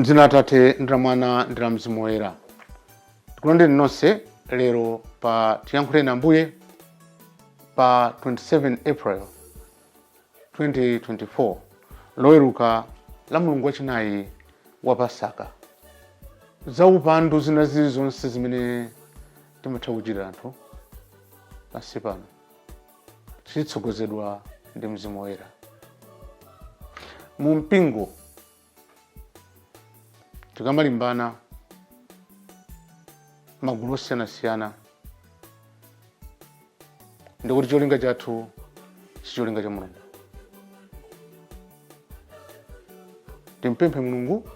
M'dzina la Tate ndi la Mwana ndi la Mzimu Woyera. Tikulandeni nonse lero pa tiyankhuleni Ambuye pa 27 April 2024 loweruka la Mulungu wachinayi wa Pasaka. Za upandu zina zilizonse zimene timatha kuchitira anthu pansi pano zitsogozedwa ndi Mzimu Woyera. Mu mpingo tikamalimbana magulu osiyanasiyana ndikuti cholinga chathu si cholinga cha Mulungu. Timpemphe Mulungu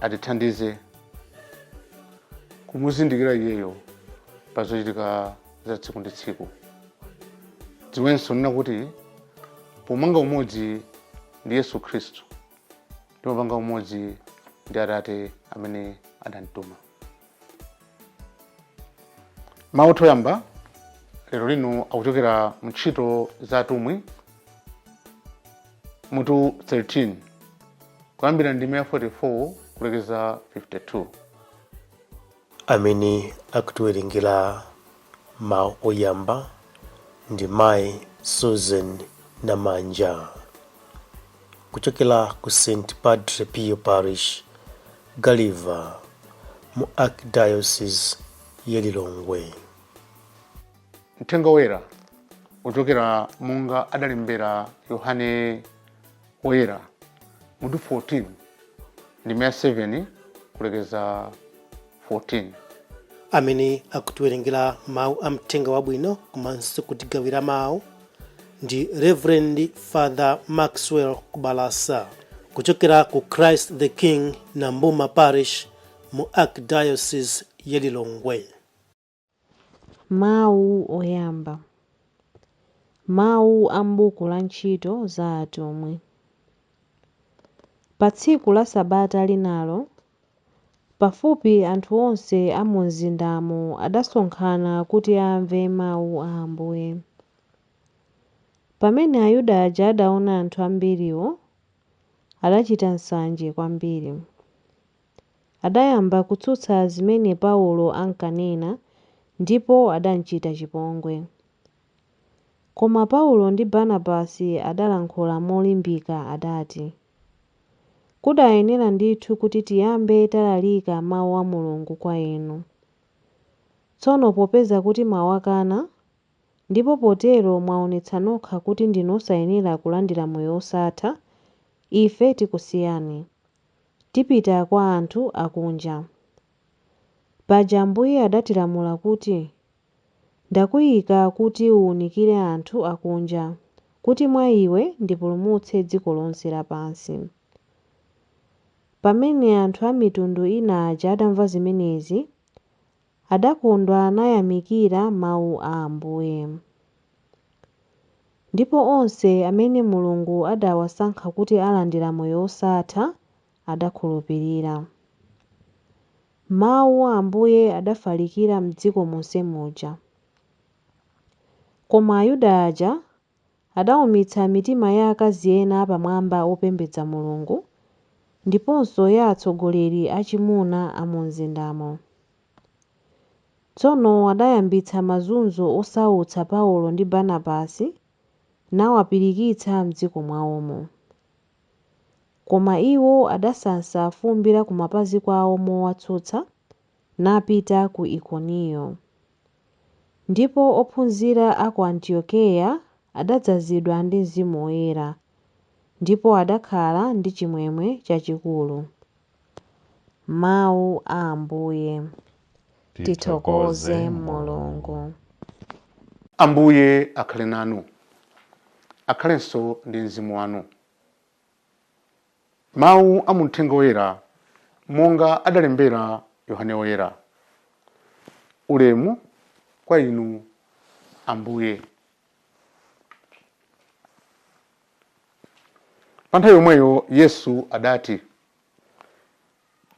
atithandize kumuzindikira Iyeyo pa zochitika za tsiku ndi tsiku. Tidziwenso nena kuti pomanga umodzi ndi Yesu Khristu timapanga umodzi ndi Atate amene adanituma. Mawu oyamba lero lino akuchokera m'Ntchito za Atumwi mutu 13 kuyambira ndime 44 kulekeza 52. Amene akutiwerengera mawu oyamba ndi Mayi Susan Namanja kuchokera ku St. Padre Pio Parish, Galiva, mu Archdiocese ya Lilongwe. Mthenga Woyera uchokera monga adalembera Yohane Woyera mutu 14 ndime 7 kulekeza 14. Amene akutiwerengera mawu a mthenga wabwino komanso kutigawira mawu ndi Reverend Father Maxwell Kubalasa kuchokera ku Christ the King Nambuma Parish mu Archdiocese ya Lilongwe. Mawu oyamba. Mawu a m'buku la Ntchito za Atumwi. Pa tsiku la Sabata linalo, pafupi anthu onse a mu mzindamo adasonkhana kuti amve mawu a Ambuye. Pamene Ayuda aja adaona anthu ambiriwo, adachita nsanje kwambiri. Adayamba kutsutsa zimene Paulo ankanena ndipo adanchita chipongwe. Koma Paulo ndi Barnabasi adalankhula molimbika adati, kudayenera ndithu kuti tiyambe talalika mawu a Mulungu kwa inu. Tsono popeza kuti mwawakana, ndipo potero mwaonetsa nokha kuti ndinu osayenera kulandira moyo wosatha, ife tikusiyani, tipita kwa anthu akunja. Paja Ambuye adatilamula kuti, ndakuyika kuti uwunikire anthu akunja, kuti mwa iwe ndipulumutse dziko lonse lapansi. Pamene anthu a mitundu ina aja adamva zimenezi, adakondwa nayamikira mawu a Ambuye. Ndipo onse amene Mulungu adawasankha kuti alandira moyo wosatha adakhulupirira. Mawu a Ambuye adafalikira m'dziko monse muja. Koma Ayuda aja adawumitsa mitima ya akazi ena pamwamba opembedza Mulungu ndiponso ya atsogoleri achimuna a mu mzindamo. Tsono adayambitsa mazunzo osautsa Paulo ndi Barnabasi nawapirikitsa m'dziko mwawomo. Koma iwo adasansa fumbi la kumapazi kwawo mowatsutsa napita ku Ikoniyo. Ndipo ophunzira a ku Antiokeya adadzazidwa ndi Mzimu Woyera ndipo adakhala ndi chimwemwe chachikulu. Mawu a Ambuye. Tithokoze Mulungu. Ambuye akhale nanu, akhalenso ndi mzimu wanu. Mawu a Mthenga Woyera monga adalembera Yohane Woyera. Ulemu kwa inu Ambuye. Pa nthawi yomweyo Yesu adati,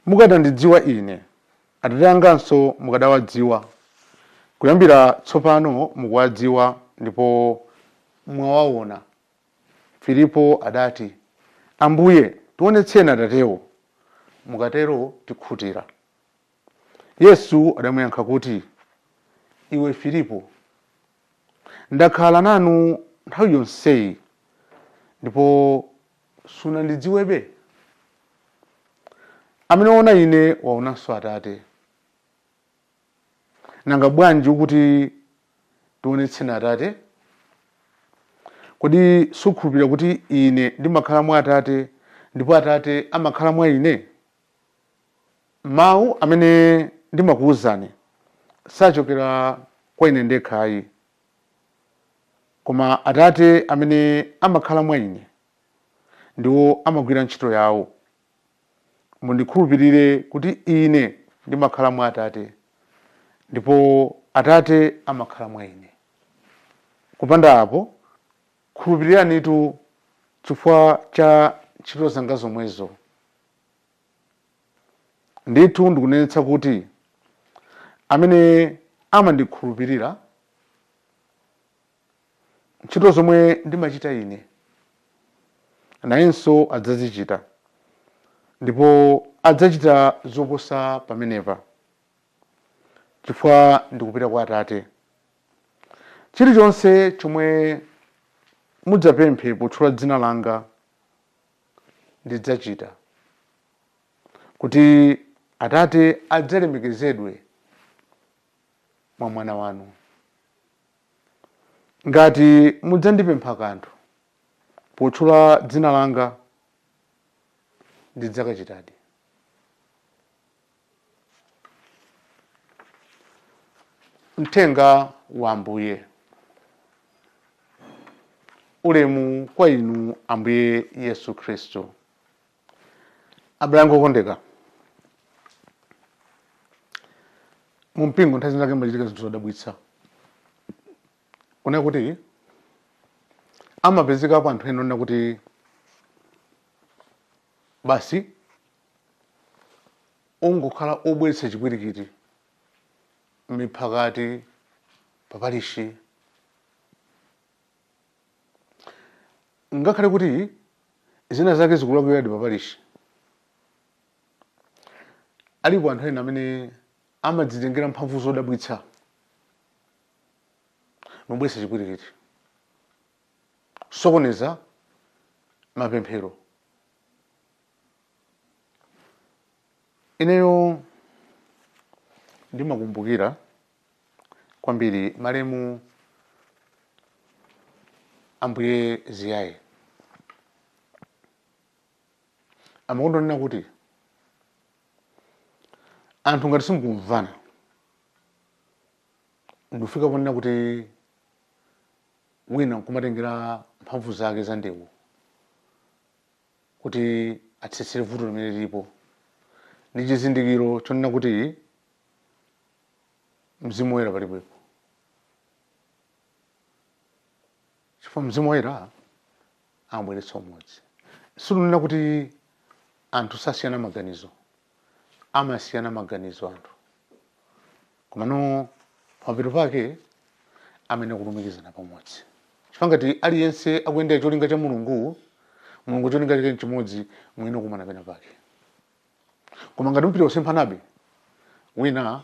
mukadandidziwa ine, Atate anganso mukadawadziwa. Kuyambira tsopano mukuwadziwa ndipo mwawaona. Filipo adati, Ambuye tionetseni Atatewo, mukatero tikhutira. Yesu adamuyankha kuti, iwe Filipo, ndakhala nanu nthawi yonseyi ndipo sunandidziwebe? Amene waona ine waonanso Atate. Nanga bwanji ukuti tionetseni Atate? Kodi sukhulupirira kuti ine ndimakhala mwa Atate ndipo Atate amakhala mwa ine? Mawu amene ndimakuwuzani sachokera kwa ine ndekhayi, koma Atate amene amakhala mwa ine ndiwo amagwira ntchito yawo. Mundikhulupirire kuti ine ndimakhala mwa Atate ndipo Atate amakhala mwa ine. Kupanda apo, khulupiriranitu chifukwa cha ntchito zanga zomwezo. Ndithu ndikunenetsa kuti amene amandikhulupirira, ntchito zomwe ndimachita ine nayenso adzazichita, ndipo adzachita zoposa pamenepa, chifukwa ndikupita kwa Atate. Chilichonse chomwe mudzapemphe potchula dzina langa ndidzachita, kuti Atate adzalemekezedwe mwa mwana wanu. Ngati mudzandipempha kanthu potchula dzina langa ndidzakachitadi. Mthenga wa Ambuye. Ulemu kwa inu Ambuye Yesu Khristu. Abale okondeka, mu mpingo nthawi zake machitika zinthu zodabwitsa. Kuna kuti amapezekapo anthu ena kuti basi ongokhala obweretsa chipwirikiti m'miphakati, papalishi. Ngakhale kuti zina zake zikulakwiradi papalishi, alipo anthu ena amene amadzitengera mphamvu zodabwitsa nobweretsa chipwirikiti, sokoneza mapemphero. Ineyo ndimakumbukira kwambiri malemu Ambuye Ziyaye. Amakondonena kuti anthu ngati simukumvana, ndifika ponena kuti wina nkumatengera mphamvu zake za ndewu kuti atsitsire vuto limene lilipo, ndi chizindikiro chonena kuti Mzimu Woyera palibepo. Chifukwa Mzimu Woyera amabweretsa umodzi. Sikunena kuti anthu sasiyana maganizo, amasiyana maganizo anthu, komano pamapeto pake amene kulumikizana pamodzi. Chifukwa ngati aliyense akuyendera cholinga cha Mulungu, Mulungu cholinga chake chimodzi, mwina kumana pena pake. Koma ngati mpita usemphanabe, wina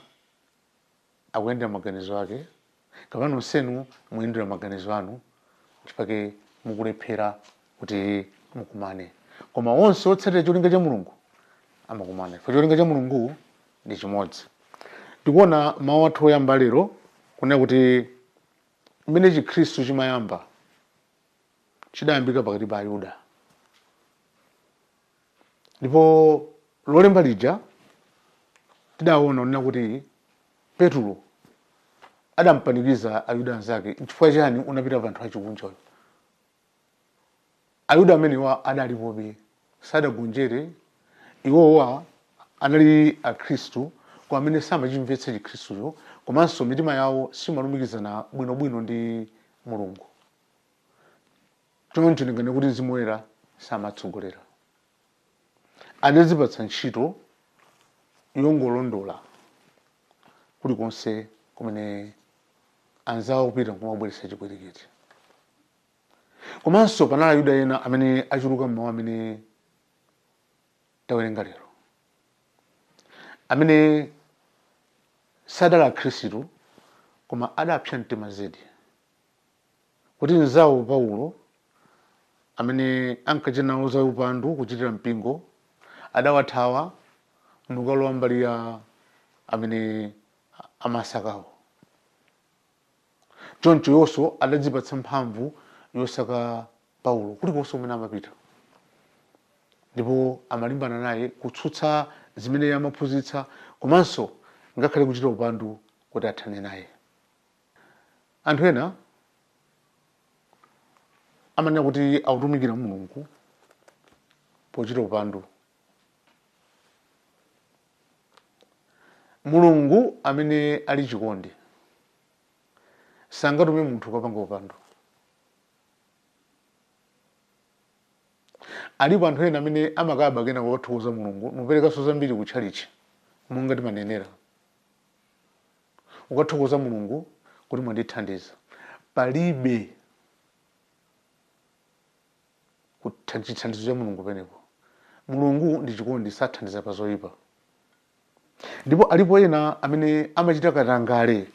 akuyendera maganizo ake, kapena nonsenu muyendera maganizo anu, chifukwa mukulephera kuti mukumane. Koma onse otsatira cholinga cha Mulungu amakumana, chifukwa cholinga cha Mulungu ndi chimodzi. Tikuona mawu athu oyamba lero kunena kuti mmene Chikhristu chimayamba chidayambika pakati pa Ayuda. Ndipo lolemba lija tidaona kunena kuti Petro adampanikiza Ayuda anzake. Chifukwa chani unapita pa anthu achikunjayo? Ayuda amenewa adalipobe, sadagonjere, iwowa anali Akhristu kwa amene samachimvetsa Chikhristuyo, komanso mitima yawo simalumikizana bwinobwino ndi Mulungu. Chomwe ndingane kuti Mzimu Woyera samatsogolera, adazipatsa ntchito yongolondola kulikonse kumene anzawo kupita kumabweretsa chipwirikiti. Komanso panali Ayuda ena amene achuluka mmawu amene tawerenga lero. amene sadali akhristu koma adapsa mtima zedi kuti nzawo Paulo amene ankachita za upandu kuchitira mpingo adawathawa ndikukalowa mbali ya amene amasakawo. Choncho Yoswa adadzipatsa mphamvu yosaka Paulo kulikonse kumene amapita, ndipo amalimbana naye kutsutsa zimene amaphunzitsa komanso ngakhale kuchita upandu kuti athane naye. Anthu ena amanena kuti akutumikira Mulungu pochita upandu. Mulungu amene ali chikondi sangatume munthu kupanga upandu. Alipo anthu ena amene amakaba kena kukathokoza Mulungu nuperekanso zambiri kutchalichi monga timanenera, ukathokoza Mulungu kuti mwandithandiza. Palibe chithandizo cha Mulungu penepo. Mulungu ndi chikondi, sathandiza pa zoyipa. Ndipo alipo ena amene amachita katangale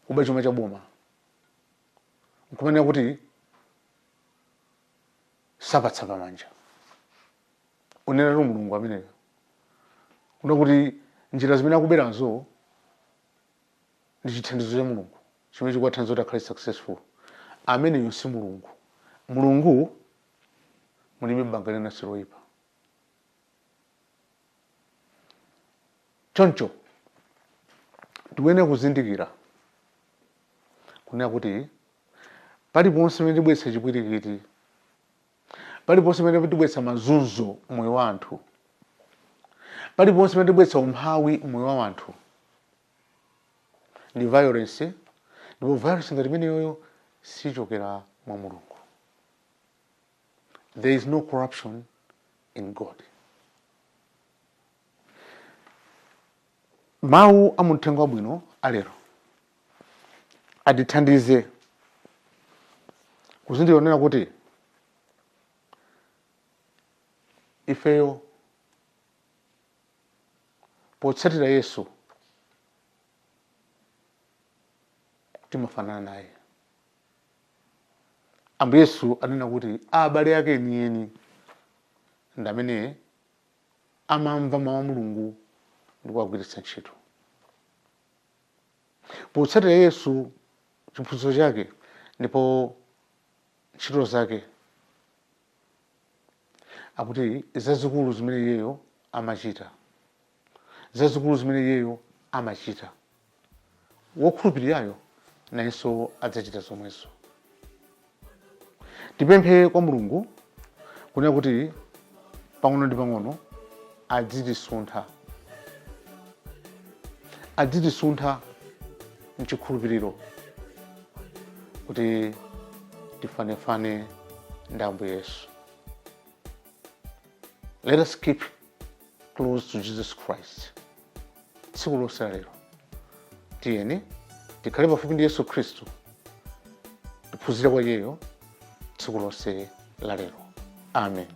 kuba chuma cha boma, nkumanena kuti sapatsa pamanja. Unena tu Mulungu ameneyo kuna kuti njira zimene akuberazo ndi chithandizo cha Mulungu chimene chikuwathandiza kuti akhale successful. Ameneyo si Mulungu. Mulungu mulibe banga lina siloyipa. Choncho tiwene kuzindikira kunena kuti paliponse pamene tibweretsa chipwirikiti, paliponse pamene tibweretsa mazunzo moyo wa anthu, paliponse pamene tibweretsa umphawi moyo wa anthu, ndi violence. Ndipo violence ngati imeneyoyo sichokera mwa Mulungu. There is no corruption in God. Mawu amuthenga wabwino alero atithandize kuzindikira kuti ifeyo potsatira Yesu timafanana naye. Ambuye Yesu anena kuti abale ake enieni ndi amene amamva mawu a Mulungu ndi kuwagwiritsa ntchito. Potsatira Yesu, chiphunzitso chake ndipo ntchito zake, akuti zazikulu zimene iyeyo amachita, zazikulu zimene iyeyo amachita, wokhulupirirayo nayenso adzachita zomwezo. Tipemphe kwa Mulungu kunena kuti pang'ono ndi pang'ono adzitisuntha mchikhulupiriro kuti tifanefane ndi Ambuye Yesu. Let us keep close to Jesus Christ. Tsiku lonse lero tiyeni tikhale pafupi ndi Yesu Khristu, tiphunzire kwa iyeyo tsiku lonse la lero. Amen.